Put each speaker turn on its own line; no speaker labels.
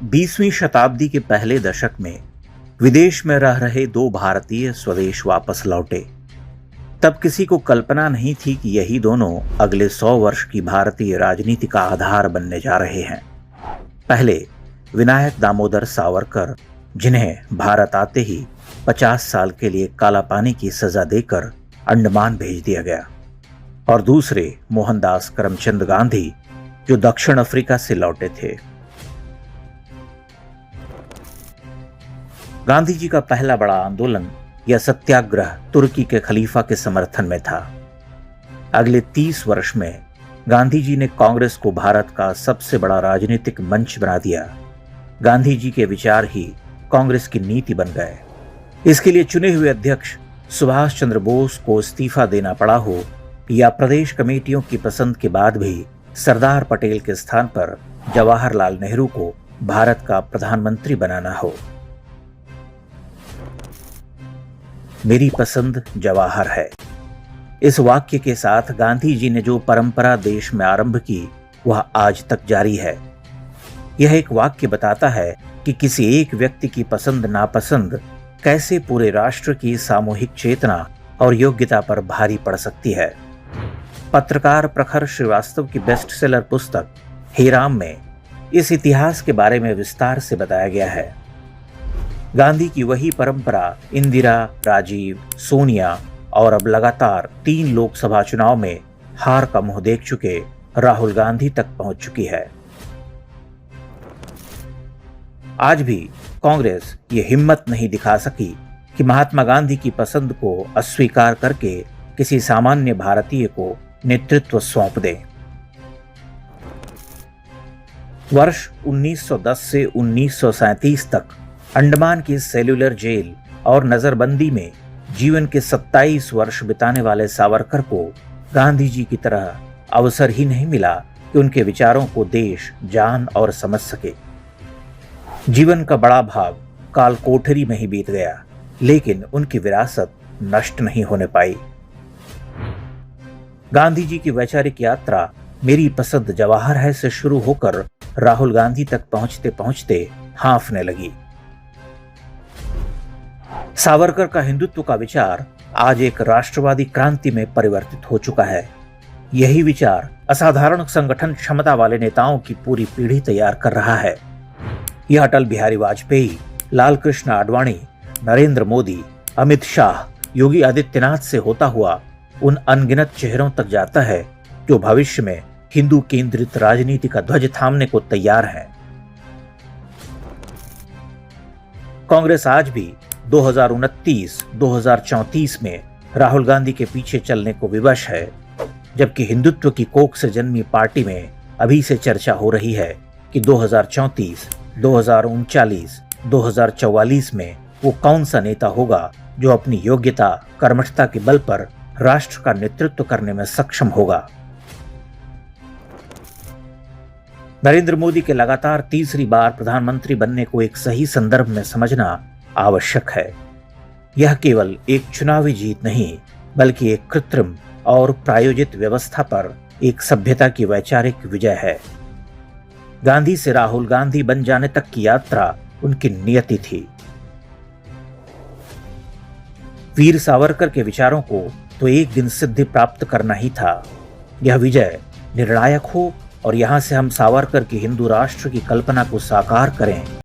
20वीं शताब्दी के पहले दशक में विदेश में रह रहे दो भारतीय स्वदेश वापस लौटे। तब किसी को कल्पना नहीं थी कि यही दोनों अगले 100 वर्ष की भारतीय राजनीति का आधार बनने जा रहे हैं। पहले विनायक दामोदर सावरकर, जिन्हें भारत आते ही 50 साल के लिए काला पानी की सजा देकर अंडमान भेज दिया गया, और दूसरे मोहनदास करमचंद गांधी, जो दक्षिण अफ्रीका से लौटे थे। गांधी जी का पहला बड़ा आंदोलन या सत्याग्रह तुर्की के खलीफा के समर्थन में था। अगले 30 वर्ष में गांधी जी ने कांग्रेस को भारत का सबसे बड़ा राजनीतिक मंच बना दिया। गांधी जी के विचार ही कांग्रेस की नीति बन गए। इसके लिए चुने हुए अध्यक्ष सुभाष चंद्र बोस को इस्तीफा देना पड़ा हो, या प्रदेश कमेटियों की पसंद के बाद भी सरदार पटेल के स्थान पर जवाहरलाल नेहरू को भारत का प्रधानमंत्री बनाना हो। मेरी पसंद जवाहर है। इस वाक्य के साथ गांधी जी ने जो परंपरा देश में आरंभ की, वह आज तक जारी है। यह एक वाक्य बताता है कि किसी एक व्यक्ति की पसंद नापसंद कैसे पूरे राष्ट्र की सामूहिक चेतना और योग्यता पर भारी पड़ सकती है। पत्रकार प्रखर श्रीवास्तव की बेस्ट सेलर पुस्तक हेराम में इस इतिहास के बारे में विस्तार से बताया गया है। गांधी की वही परंपरा इंदिरा, राजीव, सोनिया और अब लगातार 3 लोकसभा चुनाव में हार का मुंह देख चुके राहुल गांधी तक पहुंच चुकी है। आज भी कांग्रेस ये हिम्मत नहीं दिखा सकी कि महात्मा गांधी की पसंद को अस्वीकार करके किसी सामान्य भारतीय को नेतृत्व सौंप दे। वर्ष 1910 से 1937 तक अंडमान की सेल्यूलर जेल और नजरबंदी में जीवन के 27 वर्ष बिताने वाले सावरकर को गांधी जी की तरह अवसर ही नहीं मिला कि उनके विचारों को देश जान और समझ सके। जीवन का बड़ा भाग काल कोठरी में ही बीत गया, लेकिन उनकी विरासत नष्ट नहीं होने पाई। गांधी जी की वैचारिक यात्रा मेरी पसंद जवाहर है से शुरू होकर राहुल गांधी तक पहुंचते पहुंचते हांफने लगी। सावरकर का हिंदुत्व का विचार आज एक राष्ट्रवादी क्रांति में परिवर्तित हो चुका है। यही विचार असाधारण संगठन क्षमता वाले नेताओं की पूरी पीढ़ी तैयार कर रहा है। यह अटल बिहारी वाजपेयी, लाल कृष्ण आडवाणी, नरेंद्र मोदी, अमित शाह, योगी आदित्यनाथ से होता हुआ उन अनगिनत चेहरों तक जाता है जो भविष्य में हिंदू केंद्रित राजनीति का ध्वज थामने को तैयार है। कांग्रेस आज भी 2029-2034 में राहुल गांधी के पीछे चलने को विवश है, जबकि हिंदुत्व की कोख से जन्मी पार्टी में अभी से चर्चा हो रही है कि 2034, 2039, 2044 में वो कौन सा नेता होगा जो अपनी योग्यता, कर्मठता के बल पर राष्ट्र का नेतृत्व करने में सक्षम होगा। नरेंद्र मोदी के लगातार तीसरी बार प्रधानमंत्री बनने को एक सही संदर्भ में समझना आवश्यक है। यह केवल एक चुनावी जीत नहीं, बल्कि एक कृत्रिम और प्रायोजित व्यवस्था पर एक सभ्यता की वैचारिक विजय है। गांधी से राहुल गांधी बन जाने तक की यात्रा उनकी नियति थी। वीर सावरकर के विचारों को तो एक दिन सिद्धि प्राप्त करना ही था। यह विजय निर्णायक हो और यहां से हम सावरकर की हिंदू राष्ट्र की कल्पना को साकार करें।